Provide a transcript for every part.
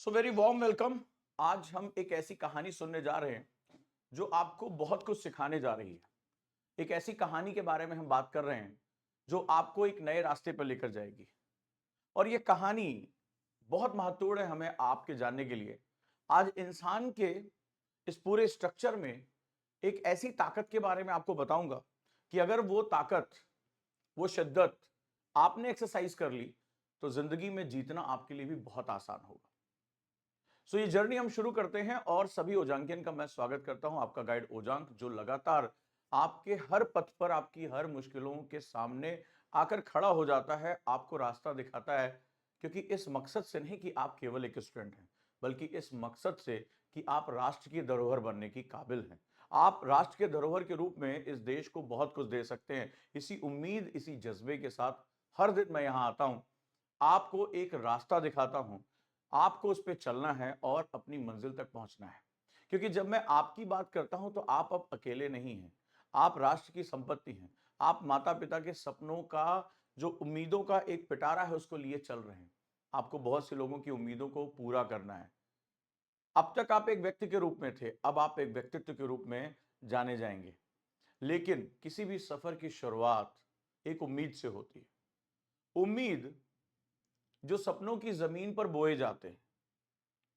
So very warm welcome. आज हम एक ऐसी कहानी सुनने जा रहे हैं जो आपको बहुत कुछ सिखाने जा रही है। एक ऐसी कहानी के बारे में हम बात कर रहे हैं जो आपको एक नए रास्ते पर लेकर जाएगी। और ये कहानी बहुत महत्वपूर्ण है हमें आपके जानने के लिए। आज इंसान के इस पूरे स्ट्रक्चर में एक ऐसी ताकत के बारे में आपको बताऊंगा कि अगर वो ताकत, वो शिद्दत आपने एक्सरसाइज कर ली तो जिंदगी में जीतना आपके लिए भी बहुत आसान होगा। सो ये जर्नी हम शुरू करते हैं और सभी ओजांकियन का मैं स्वागत करता हूं, आपका गाइड ओजांक, जो लगातार आपके हर पथ पर, आपकी हर मुश्किलों के सामने आकर खड़ा हो जाता है, आपको रास्ता दिखाता है। क्योंकि इस मकसद से नहीं कि आप केवल एक स्टूडेंट हैं, बल्कि इस मकसद से कि आप राष्ट्र की धरोहर बनने की काबिल हैं। आप राष्ट्र के धरोहर के रूप में इस देश को बहुत कुछ दे सकते हैं। इसी उम्मीद, इसी जज्बे के साथ हर दिन मैं यहां आता हूं, आपको एक रास्ता दिखाता हूं, आपको उस पर चलना है और अपनी मंजिल तक पहुंचना है। क्योंकि जब मैं आपकी बात करता हूं तो आप अब अकेले नहीं हैं, आप राष्ट्र की संपत्ति हैं। आप माता पिता के सपनों का, जो उम्मीदों का एक पिटारा है, उसको लिए चल रहे हैं। आपको बहुत से लोगों की उम्मीदों को पूरा करना है। अब तक आप एक व्यक्ति के रूप में थे, अब आप एक व्यक्तित्व के रूप में जाने जाएंगे। लेकिन किसी भी सफर की शुरुआत एक उम्मीद से होती है। उम्मीद जो सपनों की जमीन पर बोए जाते हैं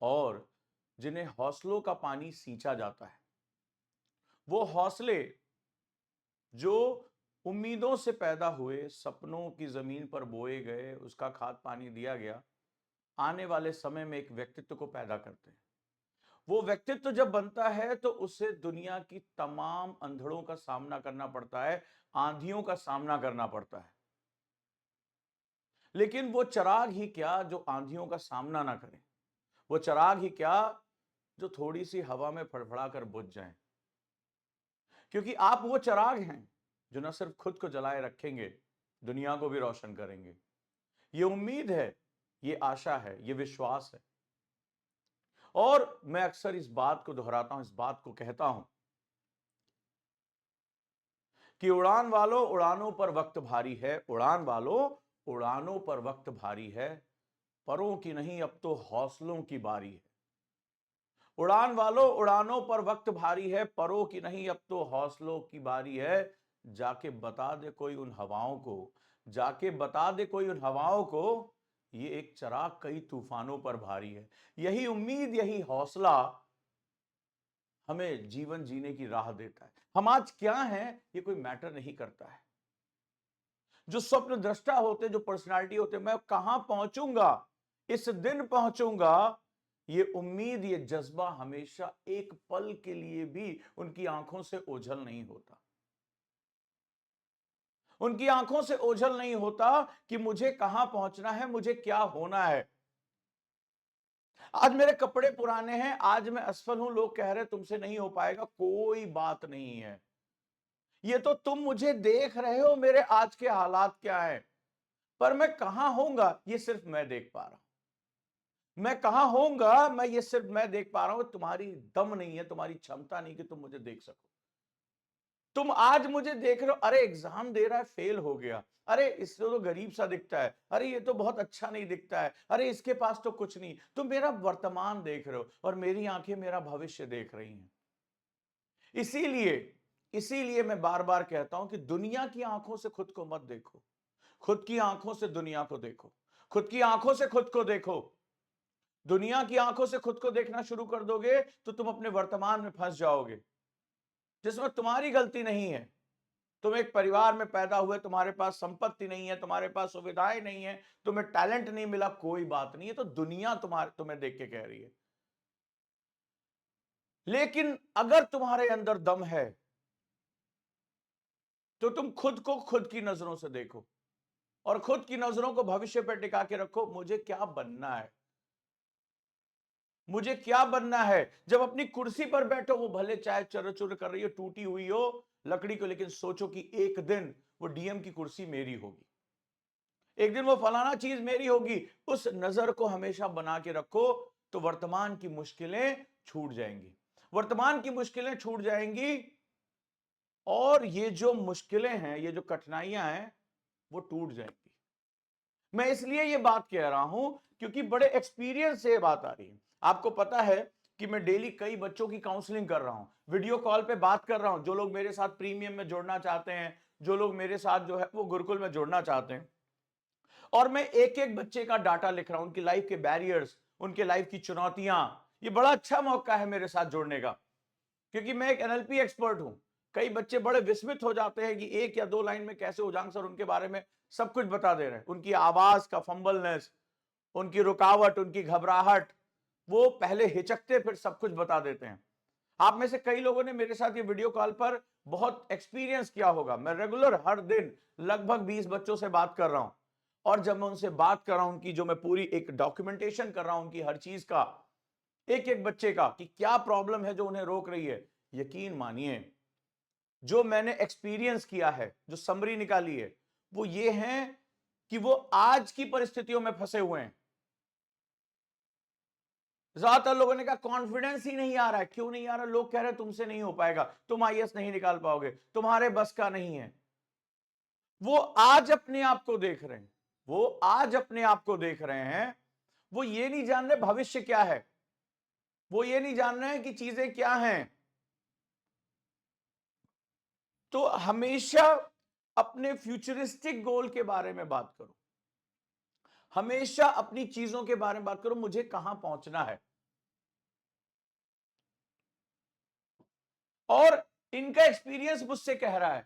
और जिन्हें हौसलों का पानी सींचा जाता है। वो हौसले जो उम्मीदों से पैदा हुए, सपनों की जमीन पर बोए गए, उसका खाद पानी दिया गया, आने वाले समय में एक व्यक्तित्व को पैदा करते हैं। वो व्यक्तित्व जब बनता है तो उसे दुनिया की तमाम अंधड़ों का सामना करना पड़ता है, आंधियों का सामना करना पड़ता है। लेकिन वो चिराग ही क्या जो आंधियों का सामना ना करे, वो चिराग ही क्या जो थोड़ी सी हवा में फड़फड़ा कर बुझ जाए। क्योंकि आप वो चिराग हैं जो न सिर्फ खुद को जलाए रखेंगे, दुनिया को भी रोशन करेंगे। ये उम्मीद है, ये आशा है, ये विश्वास है। और मैं अक्सर इस बात को दोहराता हूं, इस बात को कहता हूं कि उड़ान वालों, उड़ानों पर वक्त भारी है। उड़ान वालों, उड़ानों पर वक्त भारी है। परों की नहीं अब तो हौसलों की बारी है। उड़ान वालों, उड़ानों पर वक्त भारी है, परों की नहीं अब तो हौसलों की बारी है। जाके बता दे कोई उन हवाओं को, जाके बता दे कोई उन हवाओं को, ये एक चिराग कई तूफानों पर भारी है। यही उम्मीद, यही हौसला हमें जीवन जीने की राह देता है। हम आज क्या हैं ये कोई मैटर नहीं करता है। जो स्वप्न दृष्टा होते, जो पर्सनालिटी होते, मैं कहां पहुंचूंगा, इस दिन पहुंचूंगा, ये उम्मीद, ये जज्बा हमेशा एक पल के लिए भी उनकी आंखों से ओझल नहीं होता। उनकी आंखों से ओझल नहीं होता कि मुझे कहां पहुंचना है, मुझे क्या होना है। आज मेरे कपड़े पुराने हैं, आज मैं असफल हूं, लोग कह रहे तुमसे नहीं हो पाएगा, कोई बात नहीं है। ये तो तुम मुझे देख रहे हो, मेरे आज के हालात क्या हैं, पर मैं कहां होऊंगा ये सिर्फ मैं देख पा रहा हूं। मैं कहां होऊंगा मैं ये सिर्फ मैं देख पा रहा हूं। तुम्हारी दम नहीं है, तुम्हारी क्षमता नहीं कि तुम मुझे देख सको। तुम आज मुझे देख रहे हो, अरे एग्जाम दे रहा है, फेल हो गया, अरे इससे तो गरीब सा दिखता है, अरे ये तो बहुत अच्छा नहीं दिखता है, अरे इसके पास तो कुछ नहीं। तुम मेरा वर्तमान देख रहे हो और मेरी आंखें मेरा भविष्य देख रही हैं। इसीलिए इसीलिए मैं बार बार कहता हूं कि दुनिया की आंखों से खुद को मत देखो, खुद की आंखों से दुनिया को देखो। खुद की आंखों से खुद को देखो। दुनिया की आंखों से खुद को देखना शुरू कर दोगे तो तुम अपने वर्तमान में फंस जाओगे, जिसमें तुम्हारी गलती नहीं है। तुम एक परिवार में पैदा हुए, तुम्हारे पास संपत्ति नहीं है, तुम्हारे पास सुविधाएं नहीं है, तुम्हें टैलेंट नहीं मिला, कोई बात नहीं है। तो दुनिया तुम्हें देख के कह रही है। लेकिन अगर तुम्हारे अंदर दम है तो तुम खुद को खुद की नजरों से देखो और खुद की नजरों को भविष्य पर टिका के रखो। मुझे क्या बनना है, मुझे क्या बनना है। जब अपनी कुर्सी पर बैठो, वो भले चाहे चरचुर कर रही हो, टूटी हुई हो लकड़ी को, लेकिन सोचो कि एक दिन वो डीएम की कुर्सी मेरी होगी, एक दिन वो फलाना चीज मेरी होगी। उस नजर को हमेशा बना के रखो तो वर्तमान की मुश्किलें छूट जाएंगी। वर्तमान की मुश्किलें छूट जाएंगी और ये जो मुश्किलें हैं, ये जो कठिनाइयां हैं, वो टूट जाएंगी। मैं इसलिए ये बात कह रहा हूं क्योंकि बड़े एक्सपीरियंस से ये बात आ रही है। आपको पता है कि मैं डेली कई बच्चों की काउंसलिंग कर रहा हूं, वीडियो कॉल पे बात कर रहा हूं, जो लोग मेरे साथ प्रीमियम में जुड़ना चाहते हैं, जो लोग मेरे साथ जो है वो गुरुकुल में जुड़ना चाहते हैं, और मैं एक एक बच्चे का डाटा लिख रहा हूं, उनकी लाइफ के बैरियर्स, उनके लाइफ की चुनौतियां। ये बड़ा अच्छा मौका है मेरे साथ जुड़ने का, क्योंकि मैं एक एनएलपी एक्सपर्ट हूं। कई बच्चे बड़े विस्मित हो जाते हैं कि एक या दो लाइन में कैसे उजांग सर उनके बारे में सब कुछ बता दे रहे हैं, उनकी आवाज का फंबलनेस, उनकी रुकावट, उनकी घबराहट, वो पहले हिचकते फिर सब कुछ बता देते हैं। आप में से कई लोगों ने मेरे साथ ये वीडियो कॉल पर बहुत एक्सपीरियंस किया होगा। मैं रेगुलर हर दिन लगभग 20 बच्चों से बात कर रहा हूं, और जब मैं उनसे बात कर रहा हूं, उनकी जो मैं पूरी एक डॉक्यूमेंटेशन कर रहा हूं उनकी हर चीज का, एक एक बच्चे का कि क्या प्रॉब्लम है जो उन्हें रोक रही है, यकीन मानिए जो मैंने एक्सपीरियंस किया है, जो समरी निकाली है, वो ये है कि वो आज की परिस्थितियों में फंसे हुए हैं। ज्यादातर लोगों ने कहा कॉन्फिडेंस ही नहीं आ रहा है। क्यों नहीं आ रहा? लोग कह रहे हैं तुमसे नहीं हो पाएगा, तुम आईएएस नहीं निकाल पाओगे, तुम्हारे बस का नहीं है। वो आज अपने आप को देख रहे हैं, वो आज अपने आप को देख रहे हैं, वो ये नहीं जान रहे भविष्य क्या है, वो ये नहीं जान रहे हैं कि चीजें क्या हैं। तो हमेशा अपने फ्यूचरिस्टिक गोल के बारे में बात करो, हमेशा अपनी चीजों के बारे में बात करो, मुझे कहां पहुंचना है। और इनका एक्सपीरियंस मुझसे कह रहा है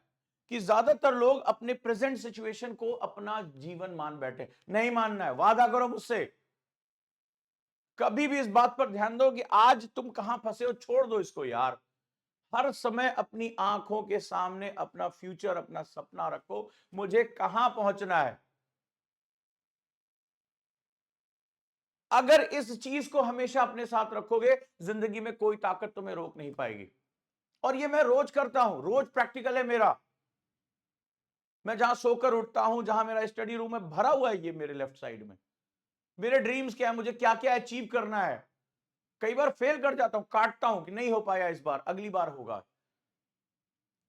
कि ज्यादातर लोग अपने प्रेजेंट सिचुएशन को अपना जीवन मान बैठे। नहीं मानना है, वादा करो मुझसे, कभी भी इस बात पर ध्यान दो कि आज तुम कहां फंसे हो, छोड़ दो इसको यार। हर समय अपनी आंखों के सामने अपना फ्यूचर, अपना सपना रखो, मुझे कहां पहुंचना है। अगर इस चीज को हमेशा अपने साथ रखोगे, जिंदगी में कोई ताकत तुम्हें रोक नहीं पाएगी। और ये मैं रोज करता हूं, रोज प्रैक्टिकल है मेरा। मैं जहां सोकर उठता हूं, जहां मेरा स्टडी रूम है, भरा हुआ है ये मेरे लेफ्ट साइड में। मेरे ड्रीम्स क्या है, मुझे क्या क्या अचीव करना है। कई बार फेल कर जाता हूं, काटता हूं कि नहीं हो पाया इस बार, अगली बार होगा।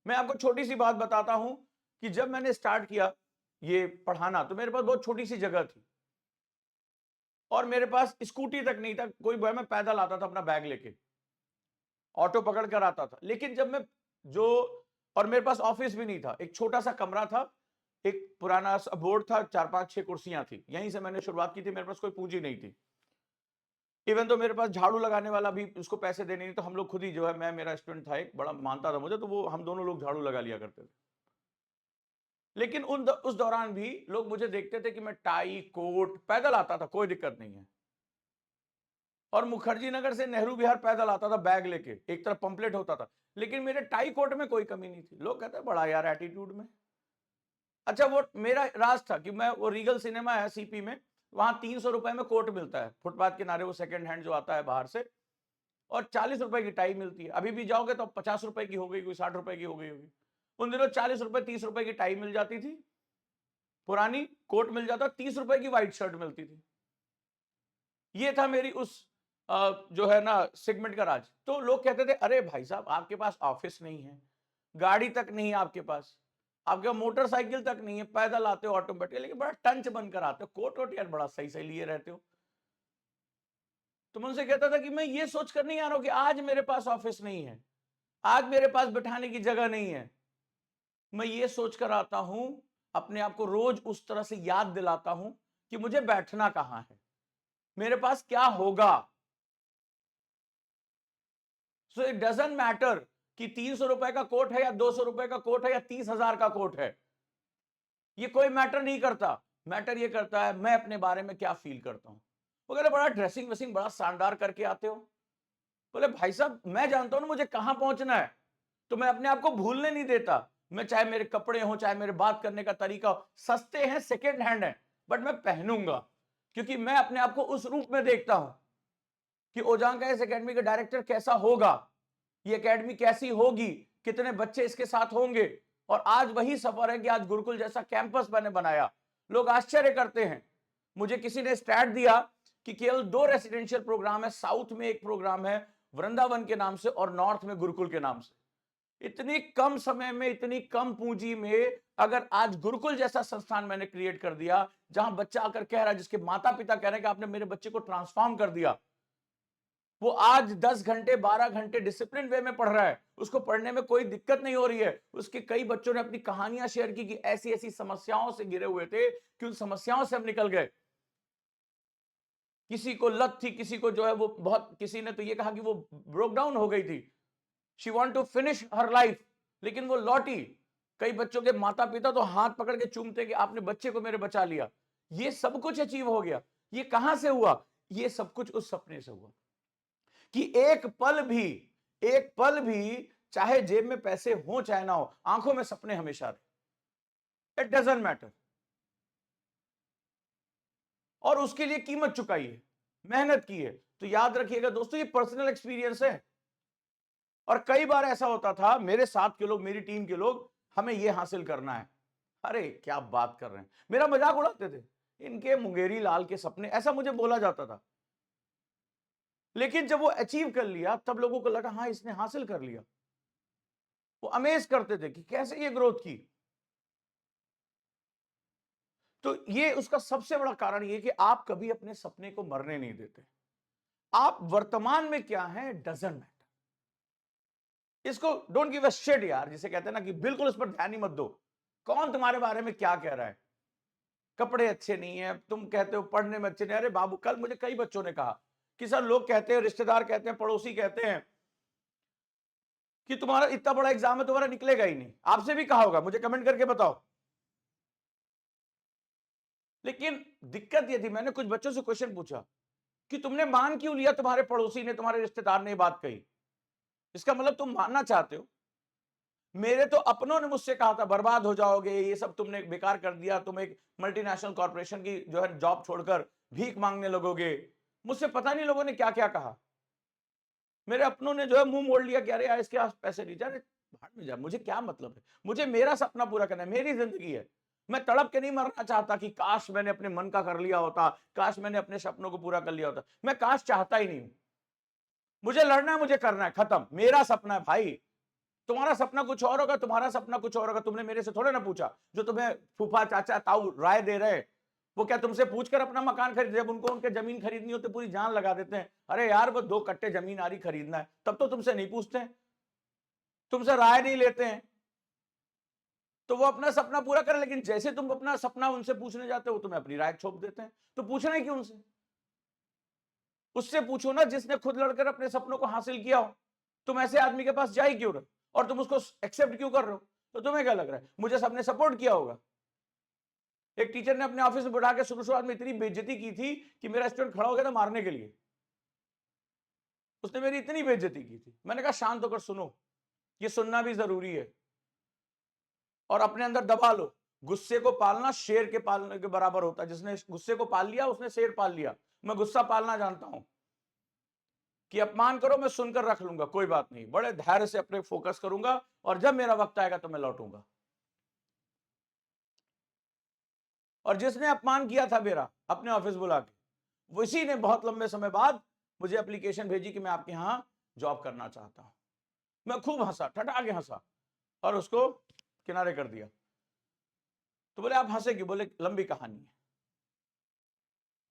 मैं आपको छोटी सी बात बताता हूं कि जब मैंने स्टार्ट किया ये पढ़ाना, तो मेरे पास बहुत छोटी सी जगह थी, और मेरे पास स्कूटी तक नहीं था। कोई मैं पैदल आता था अपना बैग लेके, ऑटो पकड़ कर आता था। लेकिन जब मैं जो, और मेरे पास ऑफिस भी नहीं था, एक छोटा सा कमरा था, एक पुराना सा बोर्ड था, 4-5-6 कुर्सियां थी, यहीं से मैंने शुरुआत की थी। मेरे पास कोई पूंजी नहीं थी, इवन तो मेरे पास झाड़ू लगाने वाला भी, उसको पैसे देने नहीं, तो हम लोग खुद ही जो है, मैं, मेरा स्टूडेंट था एक, बड़ा मानता था मुझे, तो वो हम दोनों लोग झाड़ू लगा लिया करते थे। लेकिन उस दौरान भी लोग मुझे देखते थे कि मैं टाई कोट पैदल आता था, कोई दिक्कत नहीं है। और मुखर्जी नगर से नेहरू विहार पैदल आता था बैग लेके, एक तरफ पंपलेट होता था, लेकिन मेरे टाई कोट में कोई कमी नहीं थी। लोग कहते बड़ा यार एटीट्यूड में। अच्छा, वो मेरा राज था कि मैं, वो रीगल सिनेमा है सीपी में, वहां 300 रुपए में कोट मिलता है फुटपाथ किनारे, वो सेकंड हैंड जो आता है बाहर से, और 40 रुपए की टाई मिलती है। अभी भी जाओगे तो 50 रुपए की हो गई, कोई 60 रुपए की हो गई होगी। उन दिनों 40 रुपए 30 रुपए की टाई मिल जाती थी, पुरानी कोट मिल जाता, 30 रुपए की व्हाइट शर्ट मिलती थी। ये था मेरी उस जो है ना सेगमेंट का राज। तो लोग कहते थे अरे भाई साहब, आपके पास ऑफिस नहीं है, गाड़ी तक नहीं है आपके पास, आपके मोटरसाइकिल तक नहीं है, पैदल आते हो, ऑटो में बैठे, लेकिन बड़ा टंच बनकर आते हो, कोट वोट यार बड़ा सही सही लिए रहते हो। तो मैं उनसे कहता था कि मैं ये सोच कर नहीं आ रहा हूं कि आज मेरे पास ऑफिस नहीं है, आज मेरे पास बिठाने की जगह नहीं है। मैं ये सोचकर आता हूं, अपने आप को रोज उस तरह से याद दिलाता हूं कि मुझे बैठना कहां है, मेरे पास क्या होगा। सो इट डजंट मैटर कि 300 रुपए का कोट है या 200 रुपए का कोट है या 30,000 का कोट है, ये कोई मैटर नहीं करता। मैटर ये करता है मैं अपने बारे में क्या फील करता हूं। वो कह रहे बड़ा ड्रेसिंग वेसिंग बड़ा शानदार करके आते हो। बोले भाई साहब, मैं जानता हूं ना मुझे कहां पहुंचना है, तो मैं अपने आप को भूलने नहीं देता। मैं चाहे मेरे कपड़े हो, चाहे मेरे बात करने का तरीका हो, सस्ते हैं, सेकेंड हैंड है, बट मैं पहनूंगा, क्योंकि मैं अपने आप को उस रूप में देखता हूं कि ओजांग इस एकेडमी का डायरेक्टर कैसा होगा, ये एकेडमी कैसी होगी, कितने बच्चे इसके साथ होंगे। और आज वही सफर है कि आज गुरुकुल जैसा कैंपस मैंने बनाया। लोग आश्चर्य करते हैं। मुझे किसी ने स्टैट दिया कि केवल 2 रेसिडेंशियल प्रोग्राम है, साउथ में एक प्रोग्राम है वृंदावन के नाम से और नॉर्थ में गुरुकुल के नाम से। इतनी कम समय में, इतनी कम पूंजी में अगर आज गुरुकुल जैसा संस्थान मैंने क्रिएट कर दिया, जहां बच्चा आकर कह रहा है, जिसके माता पिता कह रहे हैं कि आपने मेरे बच्चे को ट्रांसफॉर्म कर दिया, वो आज 10 घंटे 12 घंटे डिसिप्लिन वे में पढ़ रहा है, उसको पढ़ने में कोई दिक्कत नहीं हो रही है। उसके कई बच्चों ने अपनी कहानियां शेयर की कि ऐसी ऐसी समस्याओं से घिरे हुए थे कि उन समस्याओं से हम निकल गए। किसी को लत थी, किसी को जो है वो बहुत, किसी ने तो ये कहा कि वो ब्रोक डाउन हो गई थी, she want to finish her life, लेकिन वो लौटी। कई बच्चों के माता पिता तो हाथ पकड़ के चूमते कि आपने बच्चे को मेरे बचा लिया। ये सब कुछ अचीव हो गया। ये कहां से हुआ? ये सब कुछ उस सपने से हुआ कि एक पल भी चाहे जेब में पैसे हो चाहे ना हो, आंखों में सपने हमेशा रहे। It doesn't matter. और उसके लिए कीमत चुकाई है, मेहनत की है। तो याद रखिएगा दोस्तों, ये पर्सनल एक्सपीरियंस है। और कई बार ऐसा होता था, मेरे साथ के लोग, मेरी टीम के लोग, हमें ये हासिल करना है। अरे क्या बात कर रहे हैं, मेरा मजाक उड़ाते थे, इनके मुंगेरी लाल के सपने, ऐसा मुझे बोला जाता था। लेकिन जब वो अचीव कर लिया, तब लोगों को लगा हाँ इसने हासिल कर लिया। वो अमेज करते थे कि कैसे ये ग्रोथ की। तो ये उसका सबसे बड़ा कारण ये कि आप कभी अपने सपने को मरने नहीं देते। आप वर्तमान में क्या है डजंट मैटर। इसको डोंट गिव अ शिट यार, जिसे कहते हैं ना कि बिल्कुल उस पर ध्यान ही मत दो। कौन तुम्हारे बारे में क्या कह रहा है? कपड़े अच्छे नहीं है, तुम कहते हो पढ़ने में अच्छे नहीं। अरे बाबू, कल मुझे कई बच्चों ने कहा कि सर, लोग कहते हैं, रिश्तेदार कहते हैं, पड़ोसी कहते हैं कि तुम्हारा इतना बड़ा एग्जाम है, तुम्हारा निकलेगा ही नहीं। आपसे भी कहा होगा, मुझे कमेंट करके बताओ। लेकिन दिक्कत यह थी, मैंने कुछ बच्चों से क्वेश्चन पूछा कि तुमने मान क्यों लिया, तुम्हारे पड़ोसी ने, तुम्हारे रिश्तेदार ने बात कही, इसका मतलब तुम मानना चाहते हो। मेरे तो अपनों ने मुझसे कहा था बर्बाद हो जाओगे, ये सब तुमने बेकार कर दिया, तुम एक मल्टीनेशनल कॉर्पोरेशन की जो है जॉब छोड़कर भीख मांगने लगोगे। मुझसे पता नहीं लोगों ने क्या क्या कहा। मेरे अपनों ने जो है मुंह मोड़ लिया कि अरे यार इसके पास पैसे नहीं, जा भाड़ में जा, मुझे क्या मतलब है, मुझे मेरा सपना पूरा करना है, मेरी जिंदगी है। मैं तड़प के नहीं मरना चाहता कि काश मैंने अपने मन का कर लिया होता, काश मैंने अपने सपनों को पूरा कर लिया होता। मैं काश चाहता ही नहीं हूं। मुझे लड़ना है, मुझे करना है, खत्म। मेरा सपना है भाई। तुम्हारा सपना कुछ और होगा, तुम्हारा सपना कुछ और होगा। तुमने मेरे से थोड़े ना पूछा। जो तुम्हें फूफा चाचा ताऊ राय दे रहे, वो क्या तुमसे पूछकर अपना मकान खरीद? जब उनको उनके जमीन खरीदनी होती पूरी जान लगा देते हैं, अरे यार वो 2 कट्टे जमीन आ रही खरीदना है, तब तो तुमसे नहीं पूछते हैं, तुमसे राय नहीं लेते हैं। तो वो अपना सपना पूरा करें, लेकिन जैसे तुम अपना सपना उनसे पूछने जाते हो, तुम्हें अपनी राय छोप देते हैं। तो पूछना ही क्यों उनसे? उससे पूछो ना जिसने खुद लड़कर अपने सपनों को हासिल किया हो। तुम ऐसे आदमी के पास जा ही क्यों रहे, और तुम उसको एक्सेप्ट क्यों कर रहे हो? तो तुम्हें क्या लग रहा है मुझे सबने सपोर्ट किया होगा? एक टीचर ने अपने ऑफिस में बुला के शुरुआत में इतनी बेइज्जती की थी कि मेरा स्टूडेंट खड़ा हो गया था मारने के लिए। उसने मेरी इतनी बेइज्जती की थी। मैंने कहा शांत होकर सुनो, ये सुनना भी जरूरी है, और अपने अंदर दबा लो। गुस्से को पालना शेर के पालने के बराबर होता है। जिसने गुस्से को पाल लिया उसने शेर पाल लिया। मैं गुस्सा पालना जानता हूं कि अपमान करो, मैं सुनकर रख लूंगा, कोई बात नहीं, बड़े धैर्य से अपने फोकस करूंगा, और जब मेरा वक्त आएगा तो मैं लौटूंगा। और जिसने अपमान किया था मेरा अपने ऑफिस बुला के, उसी ने बहुत लंबे समय बाद मुझे एप्लीकेशन भेजी कि मैं आपके यहां जॉब करना चाहता हूं। मैं खूब हंसा, ठठा के हंसा, और उसको किनारे कर दिया। तो बोले आप हंसे क्यों? बोले लंबी कहानी है।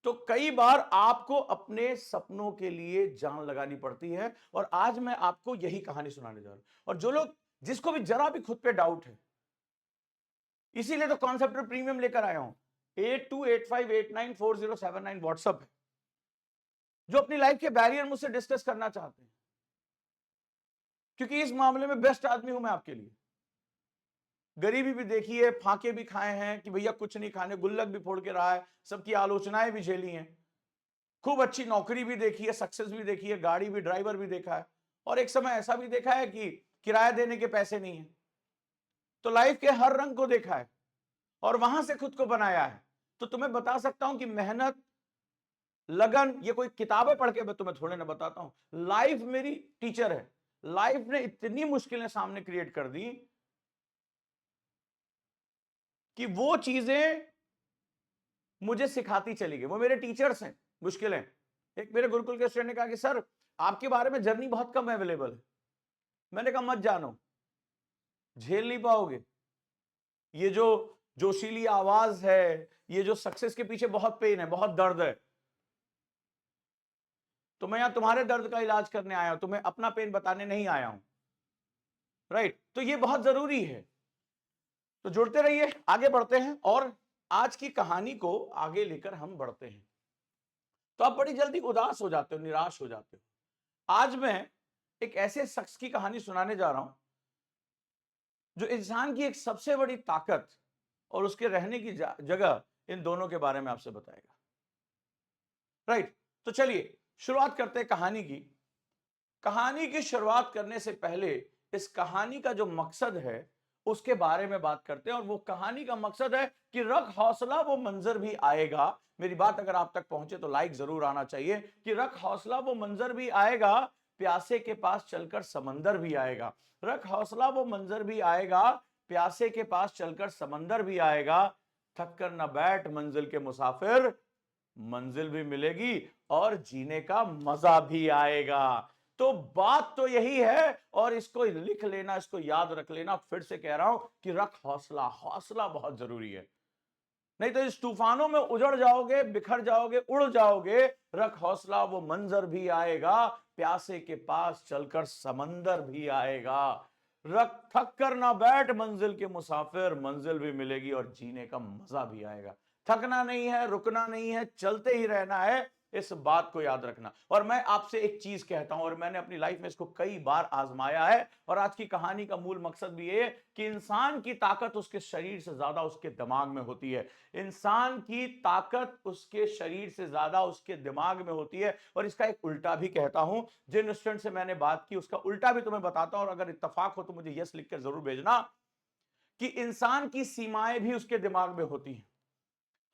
तो कई बार आपको अपने सपनों के लिए जान लगानी पड़ती है, और आज मैं आपको यही कहानी सुनाने जा रहा हूं। और जो लोग, जिसको भी जरा भी खुद पे डाउट है, इसीलिए तो कॉन्सेप्ट प्रीमियम लेकर आया हूं। 8285894079 व्हाट्सएप है। जो अपनी लाइफ के बैरियर मुझसे डिस्कस करना चाहते हैं, क्योंकि इस मामले में बेस्ट आदमी हूं मैं आपके लिए। गरीबी भी देखी है, फाके भी खाए हैं कि भैया कुछ नहीं खाने, गुल्लक भी फोड़ के रहा है, सबकी आलोचनाएं भी झेली हैं, खूब अच्छी नौकरी भी देखी है, सक्सेस भी देखी है, गाड़ी भी, ड्राइवर भी देखा है, और एक समय ऐसा भी देखा है कि किराया देने के पैसे नहीं है। तो लाइफ के हर रंग को देखा है, और वहां से खुद को बनाया है। तो तुम्हें बता सकता हूं कि मेहनत, लगन, ये कोई किताबें पढ़ के मैं तुम्हें थोड़े ना बताता हूं। लाइफ मेरी टीचर है। लाइफ ने इतनी मुश्किलें सामने क्रिएट कर दी कि वो चीजें मुझे सिखाती चली गई। वो मेरे टीचर्स हैं मुश्किलें। एक मेरे गुरुकुल के स्टूडेंट ने कहा कि सर आपके बारे में जर्नी बहुत कम अवेलेबल है। मैंने कहा मत जानो, झेल नहीं पाओगे। ये जो जोशीली आवाज है, ये जो सक्सेस के पीछे बहुत पेन है, बहुत दर्द है, तो मैं यहां तुम्हारे दर्द का इलाज करने आया हूं, तुम्हें अपना पेन बताने नहीं आया हूं। राइट, तो ये बहुत जरूरी है। तो जुड़ते रहिए, आगे बढ़ते हैं और आज की कहानी को आगे लेकर हम बढ़ते हैं। तो आप बड़ी जल्दी उदास हो जाते हो, निराश हो जाते हो। आज मैं एक ऐसे शख्स की कहानी सुनाने जा रहा हूं जो इंसान की एक सबसे बड़ी ताकत और उसके रहने की जगह, इन दोनों के बारे में आपसे बताएगा। राइट, तो चलिए शुरुआत करते हैं कहानी की। कहानी की शुरुआत करने से पहले इस कहानी का जो मकसद है उसके बारे में बात करते हैं, और वो कहानी का मकसद है कि रख हौसला वो मंजर भी आएगा। मेरी बात अगर आप तक पहुंचे तो लाइक जरूर आना चाहिए कि रख हौसला वो मंजर भी आएगा, प्यासे के पास चलकर समंदर भी आएगा। रख हौसला वो मंजर भी आएगा, प्यासे के पास चलकर समंदर भी आएगा। थक कर न बैठ मंजिल के मुसाफिर, मंजिल भी मिलेगी और जीने का मजा भी आएगा। तो बात तो यही है, और इसको लिख लेना, इसको याद रख लेना। फिर से कह रहा हूं कि रख हौसला, हौसला बहुत जरूरी है, नहीं तो इस तूफानों में उजड़ जाओगे, बिखर जाओगे, उड़ जाओगे। रख हौसला वो मंजर भी आएगा, प्यासे के पास चलकर समंदर भी आएगा। रख थक कर ना बैठ मंजिल के मुसाफिर, मंजिल भी मिलेगी और जीने का मजा भी आएगा। थकना नहीं है, रुकना नहीं है, चलते ही रहना है, इस बात को याद रखना। और मैं आपसे एक चीज कहता हूं, और मैंने अपनी लाइफ में इसको कई बार आजमाया है, और आज की कहानी का मूल मकसद भी ये है कि इंसान की ताकत उसके शरीर से ज्यादा उसके दिमाग में होती है। इंसान की ताकत उसके शरीर से ज्यादा उसके दिमाग में होती है। और इसका एक उल्टा भी कहता हूं, जिन स्टूडेंट से मैंने बात की उसका उल्टा भी तुम्हें बताता हूं, और अगर इत्तेफाक हो तो मुझे यस लिखकर जरूर भेजना, कि इंसान की सीमाएं भी उसके दिमाग में होती हैं।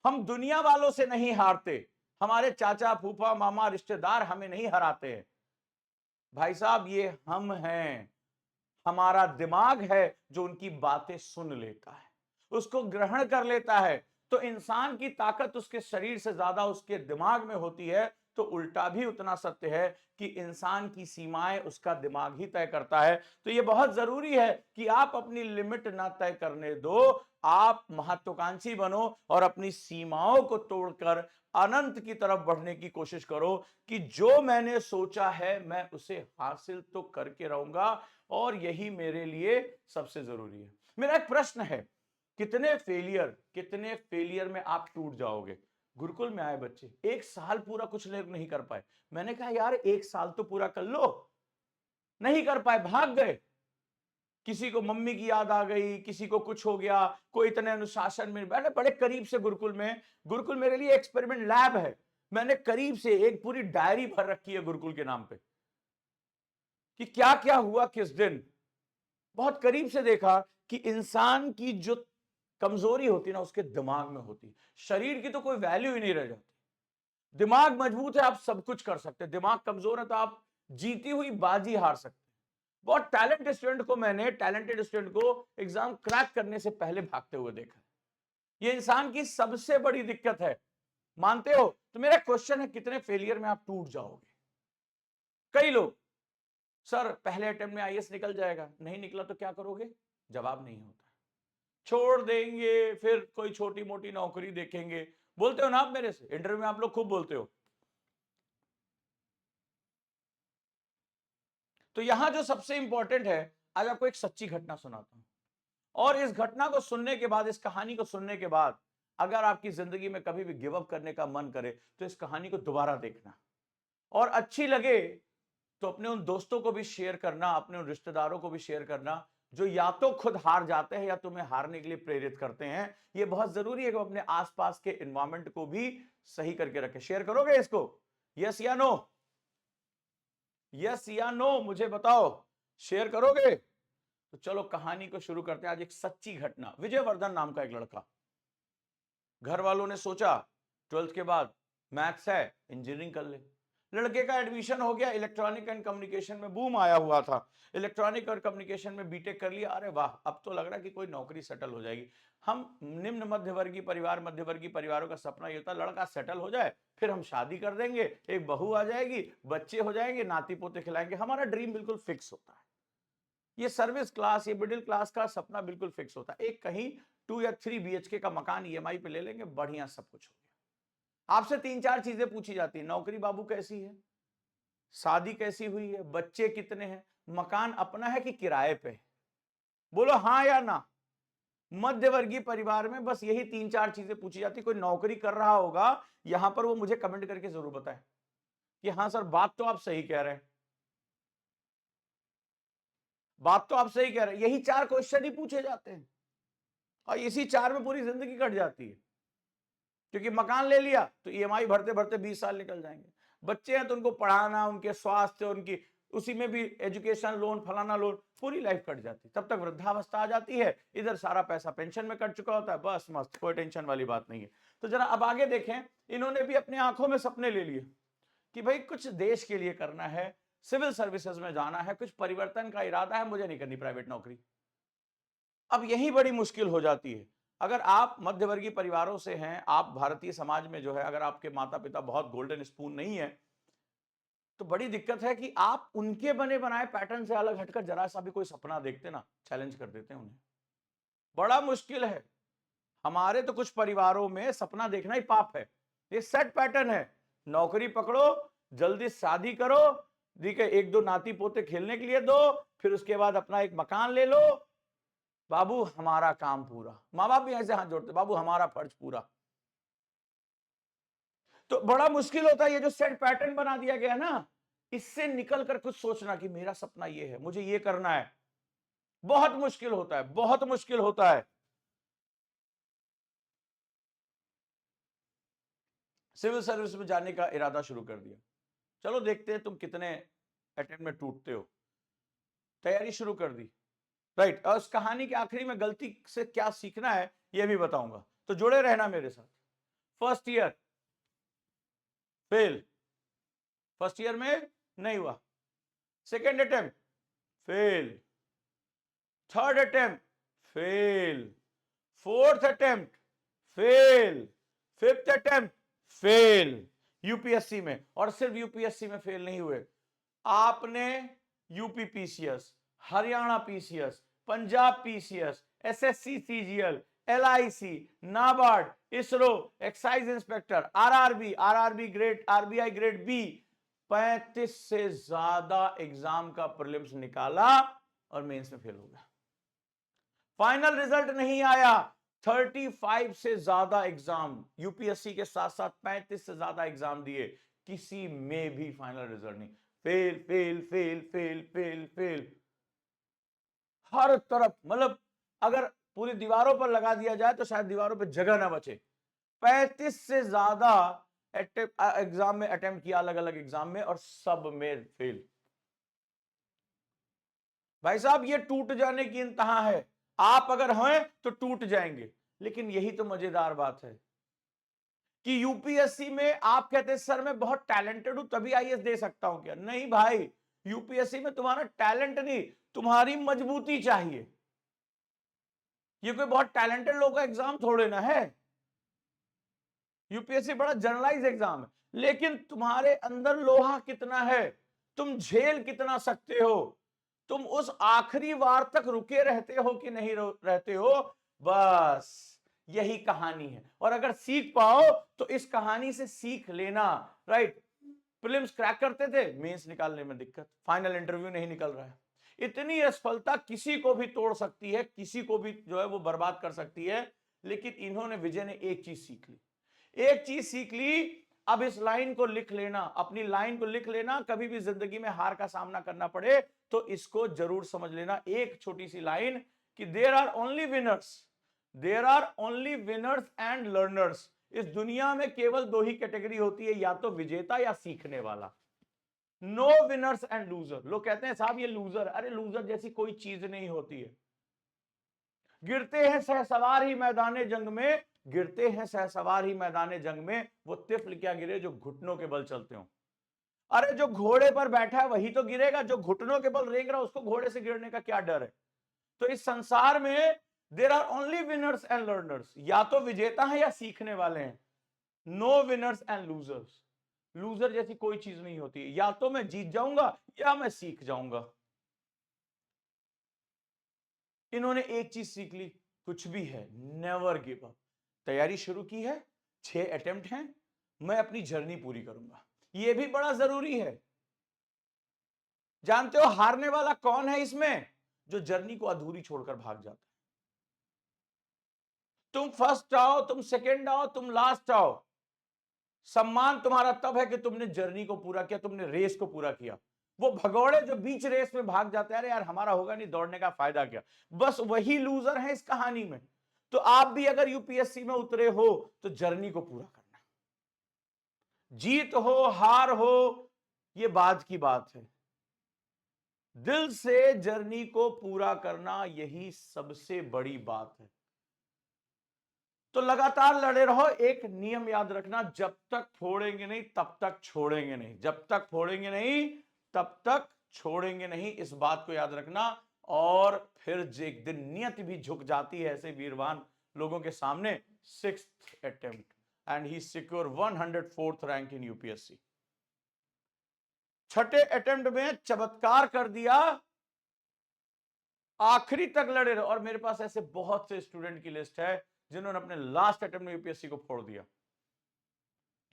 हम दुनिया वालों से नहीं हारते, हमारे चाचा फूफा मामा रिश्तेदार हमें नहीं हराते हैं भाई साहब, ये हम हैं। हमारा दिमाग है जो उनकी बातें सुन लेता है, उसको ग्रहण कर लेता है। तो इंसान की ताकत उसके शरीर से ज्यादा उसके दिमाग में होती है। तो उल्टा भी उतना सत्य है कि इंसान की सीमाएं उसका दिमाग ही तय करता है। तो यह बहुत जरूरी है कि आप अपनी लिमिट ना तय करने दो, आप महत्वाकांक्षी बनो और अपनी सीमाओं को तोड़कर अनंत की तरफ बढ़ने की कोशिश करो कि जो मैंने सोचा है मैं उसे हासिल तो करके रहूंगा, और यही मेरे लिए सबसे जरूरी है। मेरा एक प्रश्न है, कितने फेलियर में आप टूट जाओगे? गुरुकुल में आए बच्चे एक साल पूरा कुछ लोग नहीं कर पाए। मैंने कहा यार एक साल तो पूरा कर लो, नहीं कर पाए, भाग गए। किसी को मम्मी की याद आ गई, किसी को कुछ हो गया, कोई इतने अनुशासन में बैठे, बड़े करीब से गुरुकुल में, गुरुकुल मेरे लिए एक्सपेरिमेंट लैब है। मैंने करीब से एक पूरी डायरी भर रखी है गुरुकुल के नाम पे कि क्या क्या हुआ किस दिन। बहुत करीब से देखा कि इंसान की जो कमजोरी होती ना उसके दिमाग में होती, शरीर की तो कोई वैल्यू ही नहीं रह जाती। दिमाग मजबूत है आप सब कुछ कर सकते हैं, दिमाग कमजोर है तो आप जीती हुई बाजी हार सकते हैं। बहुत टैलेंटेड स्टूडेंट को एग्जाम क्रैक करने से पहले भागते हुए देखा। ये इंसान की सबसे बड़ी दिक्कत है, मानते हो? तो मेरा क्वेश्चन है कितने फेलियर में आप टूट जाओगे? कई लोग, सर पहले अटेम्प्ट में आईएएस निकल जाएगा, नहीं निकला तो क्या करोगे? जवाब नहीं होता, छोड़ देंगे, फिर कोई छोटी मोटी नौकरी देखेंगे। बोलते हो ना आप मेरे से, इंटरव्यू में आप लोग खूब बोलते हो। तो यहां जो सबसे इंपॉर्टेंट है, आज आपको एक सच्ची घटना सुनाता हूं, और इस घटना को सुनने के बाद, इस कहानी को सुनने के बाद, अगर आपकी जिंदगी में कभी भी गिव अप करने का मन करे तो इस कहानी को दोबारा देखना, और अच्छी लगे तो अपने उन दोस्तों को भी शेयर करना, अपने उन रिश्तेदारों को भी शेयर करना जो या तो खुद हार जाते हैं या तुम्हें हारने के लिए प्रेरित करते हैं। यह बहुत जरूरी है कि अपने आसपास के एनवायरमेंट को भी सही करके रखें। शेयर करोगे इसको? यस या नो? यस या नो मुझे बताओ, शेयर करोगे? तो चलो कहानी को शुरू करते हैं। आज एक सच्ची घटना। विजयवर्धन नाम का एक लड़का, घर वालों ने सोचा 12th के बाद मैथ्स है, इंजीनियरिंग कर ले। लड़के का एडमिशन हो गया, इलेक्ट्रॉनिक एंड कम्युनिकेशन में बूम आया हुआ था। इलेक्ट्रॉनिक और कम्युनिकेशन में बीटेक कर लिया। अरे वाह, अब तो लग रहा है कि कोई नौकरी सेटल हो जाएगी। हम निम्न मध्यवर्गीय परिवार, मध्यवर्गीय परिवारों का सपना ये था लड़का सेटल हो जाए, फिर हम शादी कर देंगे, एक बहू आ जाएगी, बच्चे हो जाएंगे, नाती पोते खिलाएंगे, हमारा ड्रीम बिल्कुल फिक्स होता है। ये सर्विस क्लास, ये मिडिल क्लास का सपना बिल्कुल फिक्स होता है। एक कहीं 2 या 3 BHK का मकान ईएमआई पे ले लेंगे, बढ़िया सब कुछ हो गया। आपसे 3-4 चीजें पूछी जाती है, नौकरी बाबू कैसी है, शादी कैसी हुई है, बच्चे कितने हैं, मकान अपना है कि किराए पे है? बोलो हाँ या ना। मध्य वर्गीय परिवार में बस यही 3-4 चीजें पूछी जाती। कोई नौकरी कर रहा होगा यहां पर, वो मुझे कमेंट करके जरूर बताएं कि हाँ सर बात तो आप सही कह रहे हैं, बात तो आप सही कह रहे हैं। यही 4 क्वेश्चन ही पूछे जाते हैं और इसी 4 में पूरी जिंदगी कट जाती है। क्योंकि मकान ले लिया तो ईएमआई भरते भरते 20 साल निकल जाएंगे, बच्चे हैं तो उनको पढ़ाना, उनके स्वास्थ्य, उनकी उसी में भी एजुकेशन लोन, फलाना लोन, पूरी लाइफ कट जाती है। तब तक वृद्धावस्था आ जाती है, इधर सारा पैसा पेंशन में कट चुका होता है, बस मस्त, कोई टेंशन वाली बात नहीं है। तो जरा अब आगे देखें, इन्होंने भी अपनी आंखों में सपने ले लिए कि भाई कुछ देश के लिए करना है, सिविल सर्विसेज में जाना है, कुछ परिवर्तन का इरादा है, मुझे नहीं करनी प्राइवेट नौकरी। अब यही बड़ी मुश्किल हो जाती है। अगर आप मध्यवर्गीय परिवारों से हैं, आप भारतीय समाज में जो है, अगर आपके माता पिता बहुत गोल्डन स्पून नहीं है, तो बड़ी दिक्कत है कि आप उनके बने बनाए पैटर्न से अलग हटकर जरा सा भी कोई सपना देखते ना, चैलेंज कर देते हैं उन्हें। बड़ा मुश्किल है। हमारे तो कुछ परिवारों में सपना देखना ही पाप है। ये सेट पैटर्न है, नौकरी पकड़ो, जल्दी शादी करो, ठीक है, 1-2 नाती पोते खेलने के लिए दो, फिर उसके बाद अपना एक मकान ले लो, बाबू हमारा काम पूरा। माँ बाप भी ऐसे हाथ जोड़ते, बाबू हमारा फर्ज पूरा। तो बड़ा मुश्किल होता है, ये जो सेट पैटर्न बना दिया गया ना, इससे निकल कर कुछ सोचना कि मेरा सपना ये है, मुझे ये करना है, बहुत मुश्किल होता है, बहुत मुश्किल होता है। सिविल सर्विस में जाने का इरादा शुरू कर दिया, चलो देखते हैं तुम कितने अटेम्प्ट में टूटते हो। तैयारी शुरू कर दी, राइट। और उस कहानी के आखिरी में गलती से क्या सीखना है ये भी बताऊंगा, तो जुड़े रहना मेरे साथ। First year fail, first year में नहीं हुआ, second attempt fail, third attempt fail, fourth attempt fail, fifth attempt fail. UPSC में, और सिर्फ यूपीएससी में फेल नहीं हुए, आपने UP PCS, Haryana PCS, Punjab PCS, SSC CGL, LIC, NABARD, ISRO, excise inspector, RRB, RRB grade, RBI grade B, 35 से ज्यादा एग्जाम का प्रीलिम्स निकाला और मेंस में फेल हो गया। फाइनल रिजल्ट नहीं आया, 35 से ज्यादा एग्जाम, यूपीएससी के साथ साथ 35 से ज्यादा एग्जाम दिए, किसी में भी फाइनल रिजल्ट नहीं, fail fail fail fail fail fail, हर तरफ। मतलब अगर पूरी दीवारों पर लगा दिया जाए तो शायद दीवारों पर जगह ना बचे। 35 से ज्यादा एग्जाम में अटेम्प्ट किया, अलग अलग एग्जाम में, और सब में फेल। भाई साहब ये टूट जाने की इंतहा है, आप अगर हैं तो टूट जाएंगे। लेकिन यही तो मजेदार बात है कि यूपीएससी में आप कहते हैं सर मैं बहुत टैलेंटेड हूं तभी आईएएस दे सकता हूं क्या? नहीं भाई, यूपीएससी में तुम्हारा टैलेंट नहीं, तुम्हारी मजबूती चाहिए। ये कोई बहुत टैलेंटेड लोगों का एग्जाम थोड़े ना है। यूपीएससी बड़ा जनरलाइज एग्जाम है, लेकिन तुम्हारे अंदर लोहा कितना है, तुम झेल कितना सकते हो, तुम उस आखिरी वार तक रुके रहते हो कि नहीं रहते हो, बस यही कहानी है। और अगर सीख पाओ तो इस कहानी से सीख लेना, राइट। प्रीलिम्स क्रैक करते थे, मेंस निकालने में दिक्कत, फाइनल इंटरव्यू नहीं निकल रहा है। इतनी असफलता किसी को भी तोड़ सकती है, किसी को भी जो है वो बर्बाद कर सकती है। लेकिन इन्होंने, विजय ने एक चीज सीख ली, एक चीज सीख ली। अब इस लाइन को लिख लेना, अपनी लाइन को लिख लेना, कभी भी जिंदगी में हार का सामना करना पड़े तो इसको जरूर समझ लेना। एक छोटी सी लाइन कि there are only winners, there are only winners and learners. इस दुनिया में केवल 2 ही कैटेगरी होती है, या तो विजेता या सीखने वाला। No winners and loser. लोग कहते हैं साहब ये लूजर, अरे लूजर जैसी कोई चीज नहीं होती है। गिरते हैं सहसवार ही मैदान जंग में, गिरते हैं सहसवार ही मैदान जंग में, वो तिफल क्या गिरे जो घुटनों के बल चलते हो। अरे जो घोड़े पर बैठा है वही तो गिरेगा, जो घुटनों के बल रेंग रहा है उसको घोड़े से गिरने का क्या डर है। तो इस संसार में there are only winners and learners, या तो विजेता है या सीखने वाले हैं। No winners and losers, loser जैसी कोई चीज नहीं होती, या तो मैं जीत जाऊंगा या मैं सीख जाऊंगा। इन्होंने एक चीज सीख ली, कुछ भी है नेवर गिव अप। तैयारी शुरू की है, 6 अटेम्प्ट हैं, मैं अपनी जर्नी पूरी करूंगा। यह भी बड़ा जरूरी है। जानते हो हारने वाला कौन है इसमें? जो जर्नी को अधूरी छोड़कर भाग जाता है। तुम फर्स्ट आओ, तुम सेकंड आओ, तुम लास्ट आओ, सम्मान तुम्हारा तब है कि तुमने जर्नी को पूरा किया, तुमने रेस को पूरा किया। वो भगौड़े जो बीच रेस में भाग जाते हैं, अरे यार हमारा होगा नहीं, दौड़ने का फायदा क्या, बस वही लूजर है इस कहानी में। तो आप भी अगर यूपीएससी में उतरे हो तो जर्नी को पूरा करना। जीत हो हार हो ये बाद की बात है, दिल से जर्नी को पूरा करना यही सबसे बड़ी बात है। तो लगातार लड़े रहो। एक नियम याद रखना, जब तक फोड़ेंगे नहीं तब तक छोड़ेंगे नहीं, जब तक फोड़ेंगे नहीं तब तक छोड़ेंगे नहीं, इस बात को याद रखना। और फिर एक दिन नियति भी झुक जाती है ऐसे वीरवान लोगों के सामने। 6th attempt and he secure 104th rank in UPSC. 6ठे अटेम्प्ट में चमत्कार कर दिया, आखिरी तक लड़े रहे। और मेरे पास ऐसे बहुत से स्टूडेंट की लिस्ट है जिन्होंने अपने लास्ट अटेम्प्ट में यूपीएससी को फोड़ दिया,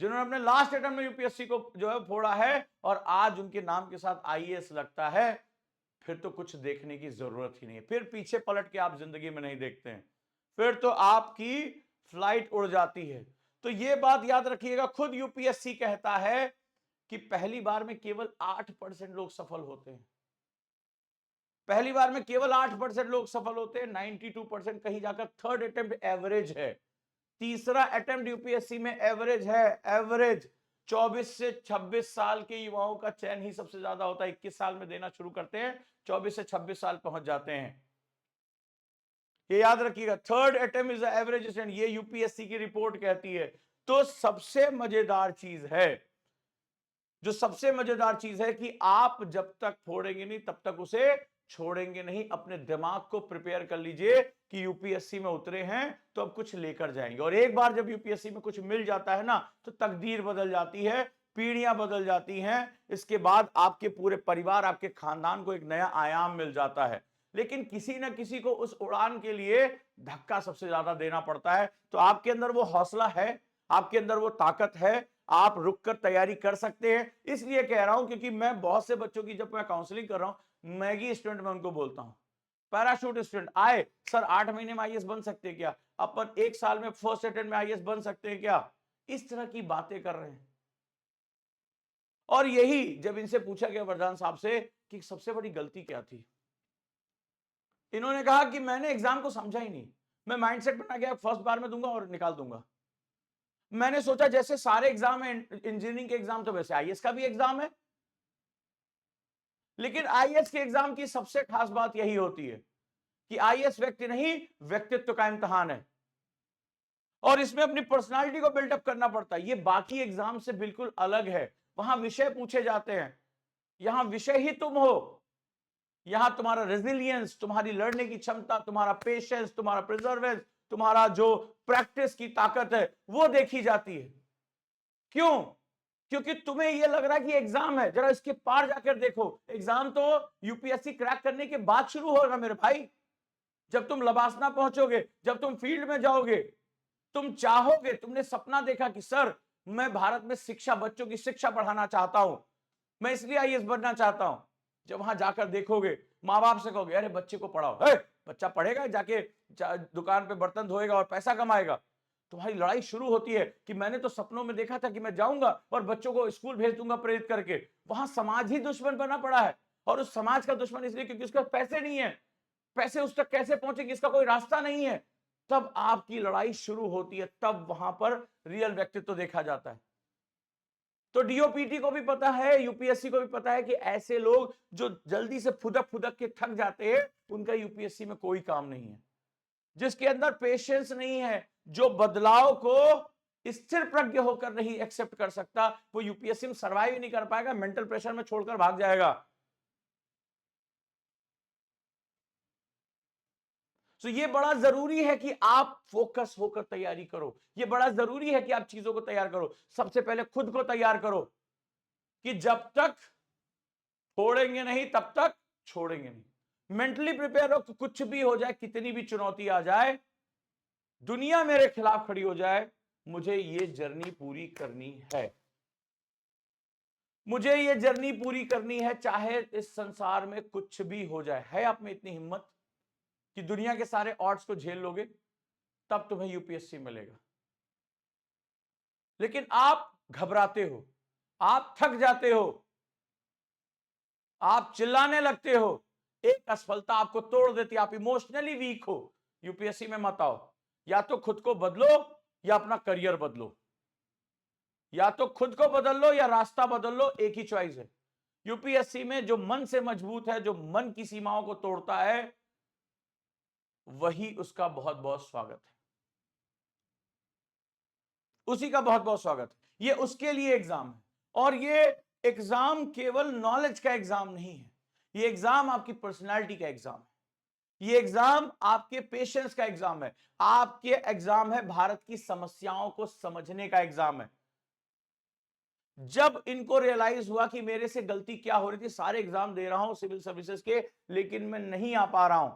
जिन्होंने अपने लास्ट अटेम्प्ट में यूपीएससी को जो है फोड़ा है, और आज उनके नाम के साथ आईएएस लगता है। फिर तो कुछ देखने की जरूरत ही नहीं है, फिर पीछे पलट के आप जिंदगी में नहीं देखते हैं, फिर तो आपकी फ्लाइट उड़ जाती है। तो यह बात याद रखिएगा, खुद यूपीएससी कहता है कि पहली बार में केवल 8% लोग सफल होते हैं। पहली बार में केवल 8% लोग सफल होते हैं, 92% कहीं जाकर थर्ड अटेम्प्ट एवरेज है। तीसरा अटेम्प्ट यूपीएससी में एवरेज है, एवरेज। 24 से 26 साल के युवाओं का चयन ही सबसे ज्यादा होता है, 21 साल में देना शुरू करते हैं, 24 से 26 साल पहुंच जाते हैं। ये याद रखिएगा, third attempt is average stand, ये यूपीएससी की रिपोर्ट कहती है। तो सबसे मजेदार चीज है, जो सबसे मजेदार चीज है कि आप जब तक फोड़ेंगे नहीं तब तक उसे छोड़ेंगे नहीं। अपने दिमाग को प्रिपेयर कर लीजिए कि यूपीएससी में उतरे हैं तो अब कुछ लेकर जाएंगे, और एक बार जब यूपीएससी में कुछ मिल जाता है ना तो तकदीर बदल जाती है, पीढ़ियां बदल जाती हैं। इसके बाद आपके पूरे परिवार, आपके खानदान को एक नया आयाम मिल जाता है। लेकिन किसी ना किसी को उस उड़ान के लिए धक्का सबसे ज्यादा देना पड़ता है। तो आपके अंदर वो हौसला है, आपके अंदर वो ताकत है, आप रुककर तैयारी कर सकते हैं। इसलिए कह रहा हूं क्योंकि मैं बहुत से बच्चों की जब मैं काउंसलिंग कर रहा हूं, मैगी स्टूडेंट में उनको बोलता हूं, पैराशूट स्टूडेंट आए, सर 8 महीने में आईएएस बन सकते हैं क्या, अपन 1 साल में फर्स्ट अटेम्प्ट में आईएएस बन सकते हैं क्या, इस तरह की बातें कर रहे हैं। और यही जब इनसे पूछा गया वरदान साहब से कि सबसे बड़ी गलती क्या थी, इन्होंने कहा कि मैंने एग्जाम को समझा ही नहीं, मैं माइंडसेट बना गया फर्स्ट बार में दूंगा और निकाल दूंगा। मैंने सोचा जैसे सारे एग्जाम है इंजीनियरिंग के एग्जाम, तो वैसे आईएएस का भी एग्जाम है। लेकिन आईएएस के एग्जाम की सबसे खास बात यही होती है कि आईएएस व्यक्ति नहीं, व्यक्तित्व का इम्तिहान है, और इसमें अपनी पर्सनालिटी को बिल्डअप करना पड़ता है। ये बाकी एग्जाम से बिल्कुल अलग है। वहां विषय पूछे जाते हैं, यहां विषय ही तुम हो। यहां तुम्हारा रेजिलियंस, तुम्हारी लड़ने की क्षमता, तुम्हारा पेशेंस, तुम्हारा प्रिजर्वेंस, तुम्हारा जो प्रैक्टिस की ताकत है वो देखी जाती है। क्यों? क्योंकि तुम्हें यह लग रहा है कि एग्जाम है, जरा इसके पार जाकर देखो, एग्जाम तो यूपीएससी क्रैक करने के बाद शुरू होगा मेरे भाई। जब तुम लबासना पहुंचोगे, जब तुम फील्ड में जाओगे, तुम चाहोगे, तुमने सपना देखा कि सर मैं भारत में शिक्षा, बच्चों की शिक्षा बढ़ाना चाहता हूं, मैं इसलिए आईएएस बनना चाहता हूं। जब वहां जाकर देखोगे, माँ बाप से कहोगे अरे बच्चे को पढ़ाओ, बच्चा पढ़ेगा, जाके दुकान पे बर्तन धोएगा और पैसा कमाएगा। तुम्हारी लड़ाई शुरू होती है कि मैंने तो सपनों में देखा था कि मैं जाऊंगा और बच्चों को स्कूल भेज दूंगा प्रेरित करके। वहां समाज ही दुश्मन बना पड़ा है, और उस समाज का दुश्मन इसलिए क्योंकि उसके पास पैसे नहीं है। पैसे उस तक कैसे पहुंचेंगे इसका कोई रास्ता नहीं है। तब आपकी लड़ाई शुरू होती है, तब वहां पर रियल व्यक्तित्व देखा जाता है। तो डीओपीटी को भी पता है, यूपीएससी को भी पता है कि ऐसे लोग जो जल्दी से फुदक फुदक के थक जाते हैं, उनका यूपीएससी में कोई काम नहीं है। जिसके अंदर पेशेंस नहीं है, जो बदलाव को स्थिर प्रज्ञ होकर नहीं एक्सेप्ट कर सकता, वो यूपीएससी में सर्वाइव ही नहीं कर पाएगा, मेंटल प्रेशर में छोड़कर भाग जाएगा। तो ये बड़ा जरूरी है कि आप फोकस होकर तैयारी करो। ये बड़ा जरूरी है कि आप चीजों को तैयार करो। सबसे पहले खुद को तैयार करो कि जब तक छोड़ेंगे नहीं तब तक छोड़ेंगे नहीं। मेंटली प्रिपेयर हो कि कुछ भी हो जाए, कितनी भी चुनौती आ जाए, दुनिया मेरे खिलाफ खड़ी हो जाए, मुझे ये जर्नी पूरी करनी है। मुझे ये जर्नी पूरी करनी है, चाहे इस संसार में कुछ भी हो जाए। है आप में इतनी हिम्मत कि दुनिया के सारे ऑड्स को झेल लोगे, तब तुम्हें यूपीएससी मिलेगा। लेकिन आप घबराते हो, आप थक जाते हो, आप चिल्लाने लगते हो, एक असफलता आपको तोड़ देती है, आप इमोशनली वीक हो, यूपीएससी में मत आओ। या तो खुद को बदलो या अपना करियर बदलो, या तो खुद को बदल लो या रास्ता बदल लो, एक ही चॉइस है। यूपीएससी में जो मन से मजबूत है, जो मन की सीमाओं को तोड़ता है, वही उसका बहुत बहुत स्वागत है, उसी का बहुत बहुत स्वागत है। ये उसके लिए एग्जाम है, और ये एग्जाम केवल नॉलेज का एग्जाम नहीं है, ये एग्जाम आपकी पर्सनालिटी का एग्जाम है, ये एग्जाम आपके पेशेंस का एग्जाम है, आपके एग्जाम है भारत की समस्याओं को समझने का एग्जाम है। जब इनको रियलाइज हुआ कि मेरे से गलती क्या हो रही थी, सारे एग्जाम दे रहा हूं सिविल सर्विसेज के, लेकिन मैं नहीं आ पा रहा हूं,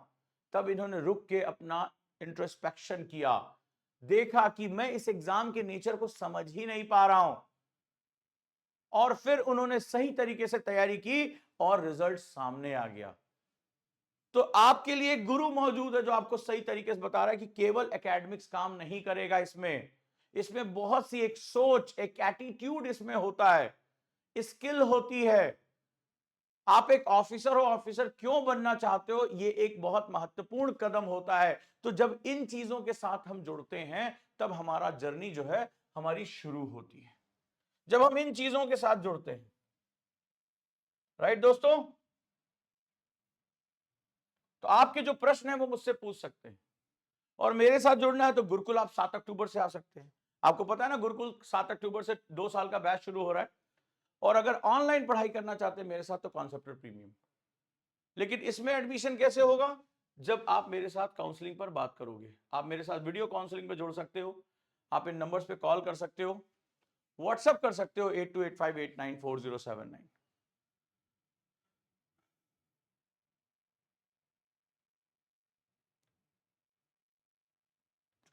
तब इन्होंने रुक के अपना इंट्रोस्पेक्शन किया, देखा कि मैं इस एग्जाम के नेचर को समझ ही नहीं पा रहा हूं, और फिर उन्होंने सही तरीके से तैयारी की और रिजल्ट सामने आ गया। तो आपके लिए एक गुरु मौजूद है जो आपको सही तरीके से बता रहा है कि केवल एकेडमिक्स काम नहीं करेगा, इसमें इसमें बहुत सी एक सोच, एक एटीट्यूड इसमें होता है, स्किल होती है। आप एक ऑफिसर हो, ऑफिसर क्यों बनना चाहते हो, ये एक बहुत महत्वपूर्ण कदम होता है। तो जब इन चीजों के साथ हम जुड़ते हैं, तब हमारा जर्नी जो है हमारी शुरू होती है, जब हम इन चीजों के साथ जुड़ते हैं। राइट दोस्तों, तो आपके जो प्रश्न है वो मुझसे पूछ सकते हैं, और मेरे साथ जुड़ना है तो गुरुकुल आप 7 अक्टूबर से आ सकते हैं। आपको पता है ना, गुरुकुल 7 अक्टूबर से 2 साल का बैच शुरू हो रहा है, और अगर ऑनलाइन पढ़ाई करना चाहते हैं मेरे साथ तो कॉन्सेप्ट प्रीमियम। लेकिन इसमें एडमिशन कैसे होगा, जब आप मेरे साथ काउंसलिंग पर बात करोगे। आप मेरे साथ वीडियो काउंसलिंग पे जुड़ सकते हो, आप इन नंबर्स पे कॉल कर सकते हो, व्हाट्सएप कर सकते हो 8285894079।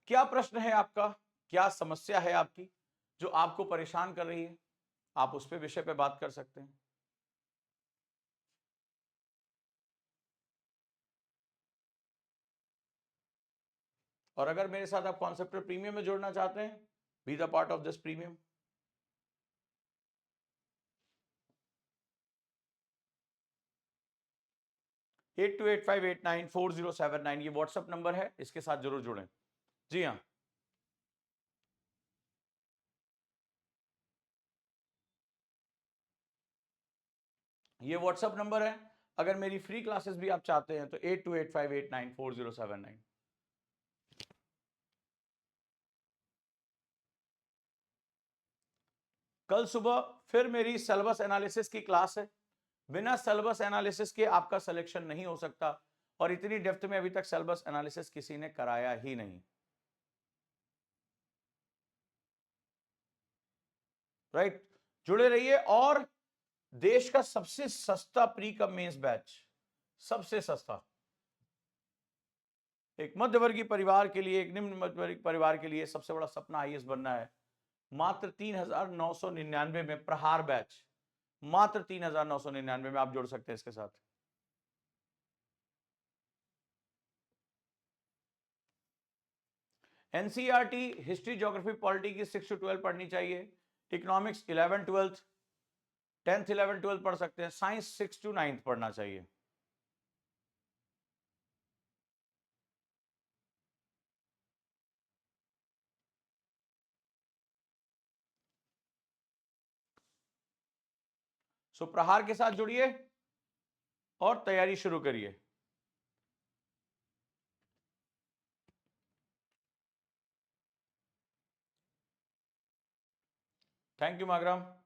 क्या प्रश्न है आपका, क्या समस्या है आपकी जो आपको परेशान कर रही है, आप उस पे विषय पे बात कर सकते हैं। और अगर मेरे साथ आप कॉन्सेप्ट प्रीमियम में जुड़ना चाहते हैं, be the part of this premium. 8285894079 ये व्हाट्सएप नंबर है, इसके साथ जरूर जुड़ें। जी हाँ, ये व्हाट्सएप नंबर है। अगर मेरी फ्री क्लासेस भी आप चाहते हैं तो 8285894079। कल सुबह फिर मेरी सिलेबस एनालिसिस की क्लास है। बिना सिलेबस एनालिसिस के आपका सिलेक्शन नहीं हो सकता, और इतनी डेप्थ में अभी तक सिलेबस एनालिसिस किसी ने कराया ही नहीं। राइट, जुड़े रहिए। और देश का सबसे सस्ता प्री कम मेंस बैच, सबसे सस्ता, एक मध्यवर्गीय परिवार के लिए, एक निम्न मध्यवर्गीय परिवार के लिए सबसे बड़ा सपना आईएएस बनना है, मात्र 3999 में प्रहार बैच, मात्र 3999 में आप जुड़ सकते हैं इसके साथ। एनसीईआरटी हिस्ट्री, ज्योग्राफी, पॉलिटी की 6 to 12 पढ़नी चाहिए। इकोनॉमिक्स 11 12, 10th 11 12 पढ़ सकते हैं। साइंस 6 to 9 पढ़ना चाहिए। सो प्रहार के साथ जुड़िए और तैयारी शुरू करिए। Thank you मागराम।